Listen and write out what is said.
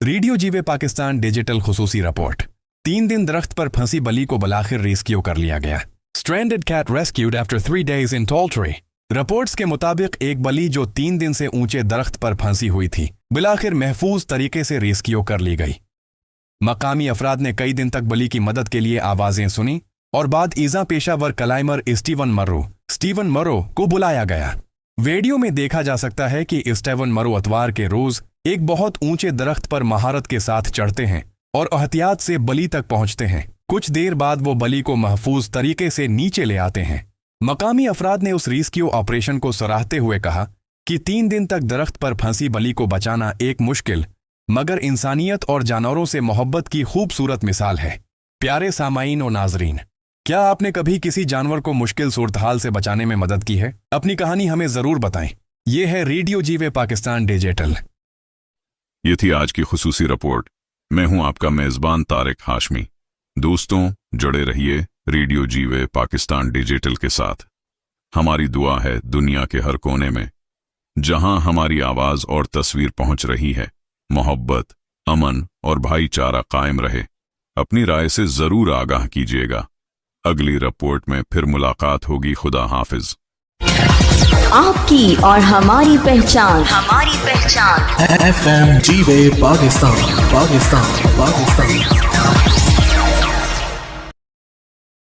Radio जीवे Pakistan digital खुसूसी report. 3 दिन दरख्त पर फंसी बली को बलाखिर रेस्क्यू कर लिया गया। Stranded cat rescued after 3 days in tall tree. Reports के मुताबिक एक बली जो 3 दिन से ऊंचे दरख्त पर फंसी हुई थी, बिलाखिर महफूज तरीके से रेस्क्यू कर ली गई। मकामी अफराद ने कई दिन तक बली की मदद के लिए आवाजें सुनी और बाद ईजा पेशावर क्लाइमर स्टीवन मरो को बुलाया गया। वीडियो में देखा जा सकता है कि स्टीवन मरो अतवार के रोज एक बहुत ऊंचे दरख्त पर महारत के साथ चढ़ते हैं और एहतियात से बली तक पहुंचते हैं। कुछ देर बाद वो बली को महफूज तरीके से नीचे ले आते हैं। मकामी अफराद ने उस रेस्क्यू ऑपरेशन को सराहते हुए कहा कि 3 दिन तक दरख्त पर फंसी बली को बचाना एक मुश्किल मगर इंसानियत और जानवरों से मोहब्बत की खूबसूरत मिसाल है। प्यारे सामाईन और नाजरीन, क्या आपने कभी किसी जानवर को मुश्किल सूरत-हाल से बचाने में मदद की है? अपनी कहानी हमें जरूर बताएं। ये है रेडियो जीवे पाकिस्तान डिजिटल। ये थी आज की खुसूसी रिपोर्ट। मैं हूं आपका मेजबान तारिक हाशमी। दोस्तों, जुड़े रहिए रेडियो जीवे पाकिस्तान डिजिटल के साथ। हमारी दुआ है दुनिया के हर कोने में जहां हमारी आवाज और तस्वीर पहुंच रही है, मोहब्बत, अमन और भाईचारा कायम रहे। अपनी राय से जरूर आगाह कीजिएगा। अगली रिपोर्ट में फिर मुलाकात होगी। खुदा हाफिज। आपकी और हमारी पहचान FM जीवे पाकिस्तान।